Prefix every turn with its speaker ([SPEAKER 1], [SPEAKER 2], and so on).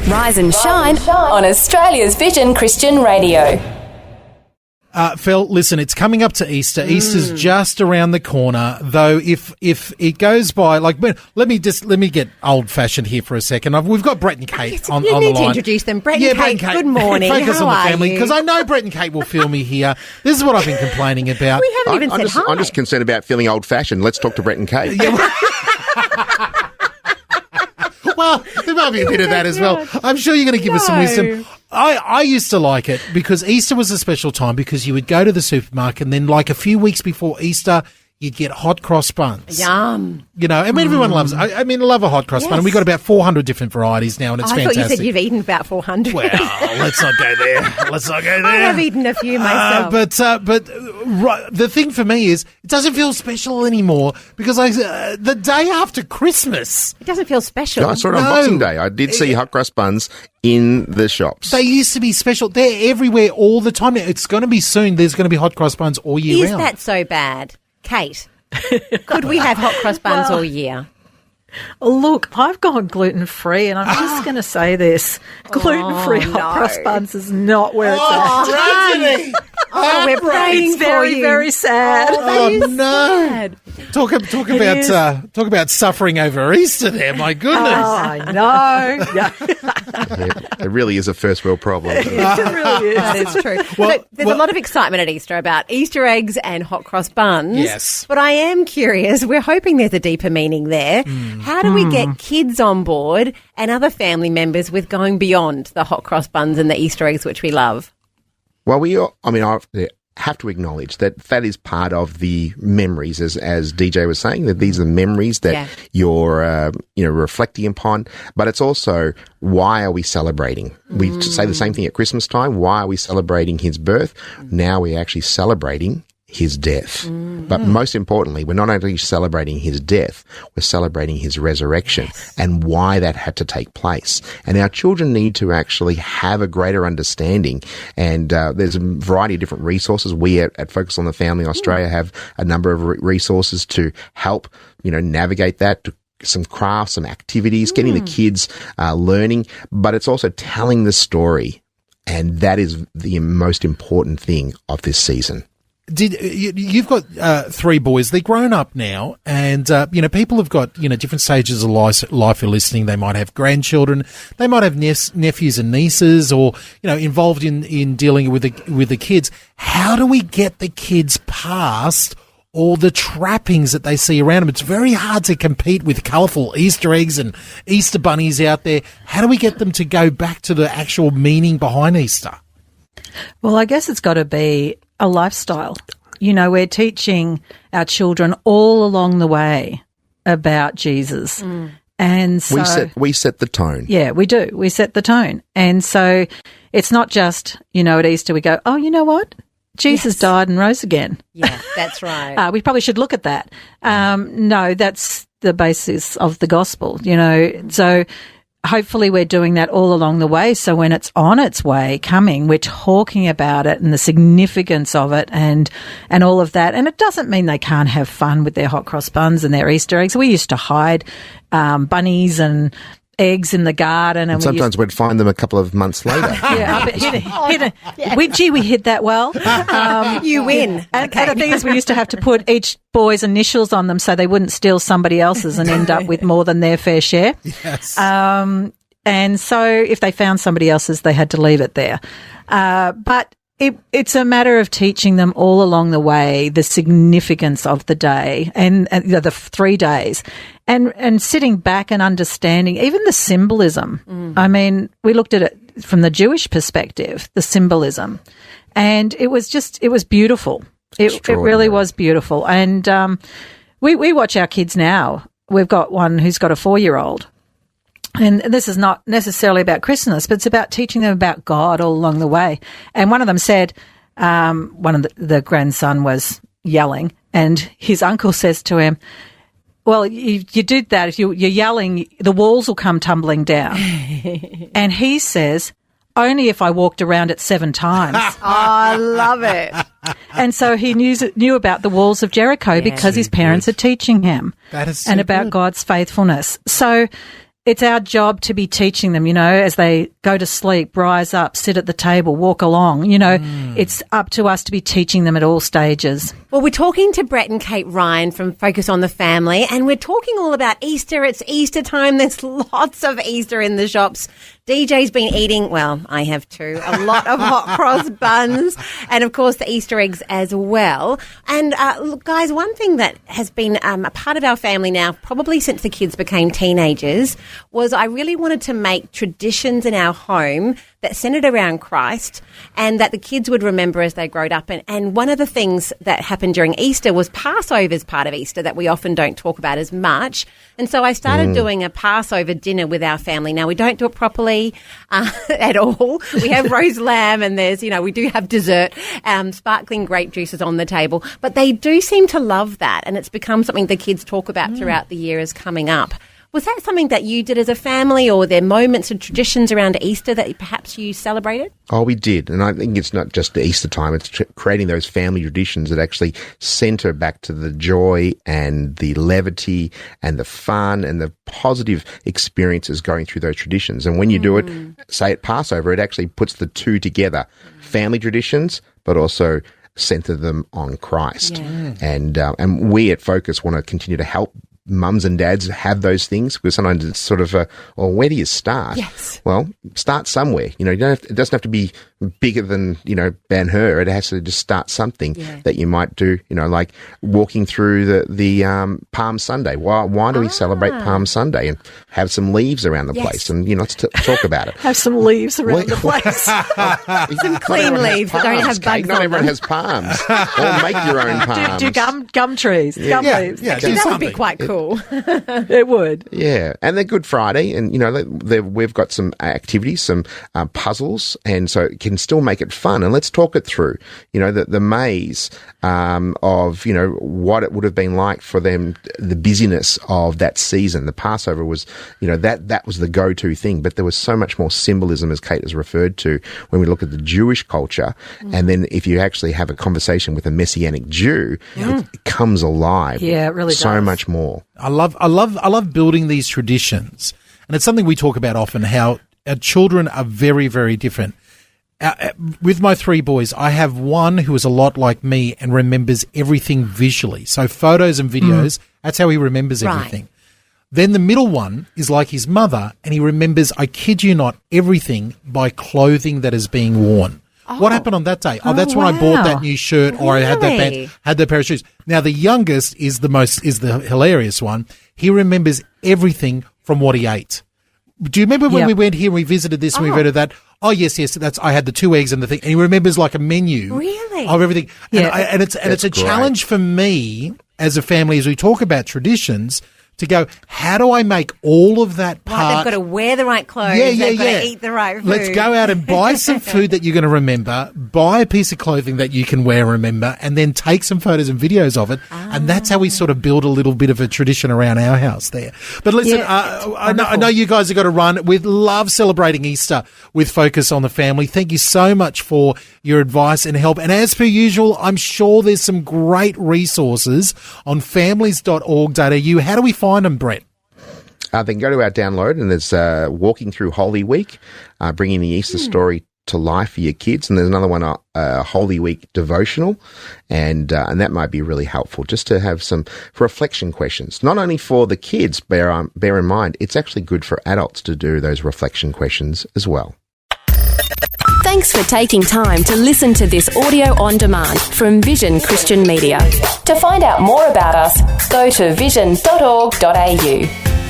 [SPEAKER 1] Rise and shine on Australia's Vision Christian Radio.
[SPEAKER 2] Phil, listen, it's coming up to Easter. Easter's just around the corner, though. If it goes by, like, let me get old-fashioned here for a second. We've got Brett and Kate on the line.
[SPEAKER 3] You need to introduce them. Brett and Kate, good morning.
[SPEAKER 2] Focus
[SPEAKER 3] How
[SPEAKER 2] on the
[SPEAKER 3] are
[SPEAKER 2] family,
[SPEAKER 3] you?
[SPEAKER 2] because I know Brett and Kate will feel me here. This is what I've been complaining about.
[SPEAKER 3] We haven't even said hi.
[SPEAKER 4] I'm just concerned about feeling old-fashioned. Let's talk to Brett and Kate.
[SPEAKER 2] Well, there might be a bit of that as well. I'm sure you're going to give us some wisdom. I used to like it because Easter was a special time because you would go to the supermarket and then, like, a few weeks before Easter, you'd get hot cross buns.
[SPEAKER 3] Yum.
[SPEAKER 2] You know, I mean, everyone loves it. I love a hot cross bun. And we've got about 400 different varieties now, and it's fantastic.
[SPEAKER 3] I thought you said you've eaten about 400.
[SPEAKER 2] Well, let's not go there. I
[SPEAKER 3] have eaten a few myself.
[SPEAKER 2] But the thing for me is it doesn't feel special anymore because the day after Christmas.
[SPEAKER 3] It doesn't feel special.
[SPEAKER 4] No, I saw it on Boxing Day. I did see hot cross buns in the shops.
[SPEAKER 2] They used to be special. They're everywhere all the time. It's going to be soon. There's going to be hot cross buns all year round.
[SPEAKER 3] Is that so bad? Kate, could we have hot cross buns all year?
[SPEAKER 5] Look, I've gone gluten-free, and I'm just going to say this. Gluten-free hot cross buns is not where it's at.
[SPEAKER 3] We're praying
[SPEAKER 5] It's very,
[SPEAKER 3] for you.
[SPEAKER 5] very sad.
[SPEAKER 2] Oh, no.
[SPEAKER 3] Sad.
[SPEAKER 2] Talk about suffering over Easter there. My goodness.
[SPEAKER 5] I know. Yeah,
[SPEAKER 4] It really is a first world problem.
[SPEAKER 5] it really is.
[SPEAKER 3] That is true. There's a lot of excitement at Easter about Easter eggs and hot cross buns.
[SPEAKER 2] Yes.
[SPEAKER 3] But I am curious, we're hoping there's a deeper meaning there. How do we get kids on board and other family members with going beyond the hot cross buns and the Easter eggs, which we love?
[SPEAKER 4] Well, I have to acknowledge that is part of the memories, as DJ was saying, that these are the memories that you're, reflecting upon. But it's also, why are we celebrating? We say the same thing at Christmas time. Why are we celebrating his birth? Now we're actually celebrating his death. But most importantly, we're not only celebrating his death, we're celebrating his resurrection and why that had to take place. And our children need to actually have a greater understanding. And there's a variety of different resources. We at Focus on the Family Australia have a number of resources to help, navigate that, to some crafts, some activities, getting the kids learning, but it's also telling the story. And that is the most important thing of this season.
[SPEAKER 2] You've got 3 boys. They're grown up now, and people have got different stages of life are listening. They might have grandchildren, they might have nephews and nieces, or involved in dealing with the kids. How do we get the kids past all the trappings that they see around them? It's very hard to compete with colourful Easter eggs and Easter bunnies out there. How do we get them to go back to the actual meaning behind Easter?
[SPEAKER 5] Well, I guess it's got to be a lifestyle. We're teaching our children all along the way about Jesus. And so
[SPEAKER 4] we set the tone.
[SPEAKER 5] Yeah, we do. We set the tone. And so it's not just, at Easter we go, oh, you know what? Jesus died and rose again.
[SPEAKER 3] Yeah, that's right.
[SPEAKER 5] We probably should look at that. No, that's the basis of the gospel, So hopefully we're doing that all along the way. So when it's on its way coming, we're talking about it and the significance of it and all of that. And it doesn't mean they can't have fun with their hot cross buns and their Easter eggs. We used to hide bunnies and eggs in the garden. And
[SPEAKER 4] sometimes we'd find them a couple of months later.
[SPEAKER 5] We hid that well.
[SPEAKER 3] You win.
[SPEAKER 5] And the thing is, we used to have to put each boy's initials on them so they wouldn't steal somebody else's and end up with more than their fair share.
[SPEAKER 2] Yes.
[SPEAKER 5] And so if they found somebody else's, they had to leave it there. But it's a matter of teaching them all along the way the significance of the day and the 3 days and sitting back and understanding even the symbolism. I mean, we looked at it from the Jewish perspective, the symbolism, and it was beautiful. It really was beautiful. And we watch our kids now. We've got one who's got a 4-year-old. And this is not necessarily about Christmas, but it's about teaching them about God all along the way. And one of them said, one of the grandson was yelling, and his uncle says to him, well, you did that. If you're yelling, the walls will come tumbling down. And he says, only if I walked around it 7 times.
[SPEAKER 3] Oh, I love it.
[SPEAKER 5] And so he knew about the walls of Jericho because his parents are teaching him
[SPEAKER 2] That is so
[SPEAKER 5] and about
[SPEAKER 2] good.
[SPEAKER 5] God's faithfulness. So it's our job to be teaching them, as they go to sleep, rise up, sit at the table, walk along. It's up to us to be teaching them at all stages.
[SPEAKER 3] Well, we're talking to Brett and Kate Ryan from Focus on the Family, and we're talking all about Easter. It's Easter time. There's lots of Easter in the shops. DJ's been eating, well, I have too, a lot of hot cross buns and, of course, the Easter eggs as well. And, look, guys, one thing that has been a part of our family now, probably since the kids became teenagers, was I really wanted to make traditions in our home that centered around Christ and that the kids would remember as they growed up. And one of the things that happened during Easter was Passover's part of Easter that we often don't talk about as much. And so I started doing a Passover dinner with our family. Now, we don't do it properly at all. We have roast lamb and there's, we do have dessert, sparkling grape juices on the table. But they do seem to love that. And it's become something the kids talk about throughout the year as coming up. Was that something that you did as a family, or there moments and traditions around Easter that perhaps you celebrated?
[SPEAKER 4] Oh, we did. And I think it's not just the Easter time. It's creating those family traditions that actually centre back to the joy and the levity and the fun and the positive experiences going through those traditions. And when you do it, say at Passover, it actually puts the two together. Family traditions, but also centre them on Christ. Yeah. And we at Focus want to continue to help mums and dads have those things, because sometimes it's sort of where do you start?
[SPEAKER 3] Yes.
[SPEAKER 4] Well, start somewhere. It doesn't have to be bigger than, Ben-Hur. It has to just start something that you might do, like walking through the Palm Sunday. Why do we celebrate Palm Sunday and have some leaves around the place? And, let's talk about it.
[SPEAKER 5] Have some leaves around the place.
[SPEAKER 3] Some clean leaves that don't have bugs
[SPEAKER 4] Not
[SPEAKER 3] on
[SPEAKER 4] everyone
[SPEAKER 3] them.
[SPEAKER 4] has palms. Or make your own palms.
[SPEAKER 5] Do gum trees, gum leaves.
[SPEAKER 2] Yeah,
[SPEAKER 3] Actually,
[SPEAKER 2] do
[SPEAKER 3] that would
[SPEAKER 2] something.
[SPEAKER 3] be quite cool.
[SPEAKER 5] It would.
[SPEAKER 4] Yeah, and they're Good Friday, and we've got some activities, some puzzles, and so it can still make it fun. And let's talk it through. The maze of what it would have been like for them, the busyness of that season. The Passover was that was the go-to thing, but there was so much more symbolism, as Kate has referred to, when we look at the Jewish culture. And then if you actually have a conversation with a Messianic Jew, it comes alive.
[SPEAKER 5] Yeah, it really
[SPEAKER 4] so
[SPEAKER 5] does.
[SPEAKER 4] much more.
[SPEAKER 2] I love building these traditions, and it's something we talk about often. How our children are very, very different. With my three boys, I have one who is a lot like me and remembers everything visually. So photos and videos, that's how he remembers everything. Then the middle one is like his mother, and he remembers, I kid you not, everything by clothing that is being worn. What happened on that day? That's when I bought that new shirt, or I had that pair of shoes. Now the youngest is the hilarious one. He remembers everything from what he ate. Do you remember when we went here and we visited this and we visited that? Oh yes, I had the 2 eggs and the thing, and he remembers like a menu of everything.
[SPEAKER 5] Yeah.
[SPEAKER 2] And it's a challenge for me as a family as we talk about traditions to go, how do I make all of that part?
[SPEAKER 3] Right, they've got to wear the right clothes. They've got to eat the right food.
[SPEAKER 2] Let's go out and buy some food that you're going to remember, buy a piece of clothing that you can wear and remember, and then take some photos and videos of it. And that's how we sort of build a little bit of a tradition around our house there. But listen, I know you guys have got to run. We love celebrating Easter with Focus on the Family. Thank you so much for your advice and help. And as per usual, I'm sure there's some great resources on families.org.au. How do we find them, Brett?
[SPEAKER 4] They can go to our download, and there's Walking Through Holy Week, bringing the Easter story to life for your kids. And there's another one, Holy Week devotional, and that might be really helpful just to have some reflection questions. Not only for the kids, bear in mind, it's actually good for adults to do those reflection questions as well.
[SPEAKER 1] Thanks for taking time to listen to this audio on demand from Vision Christian Media. To find out more about us, go to vision.org.au.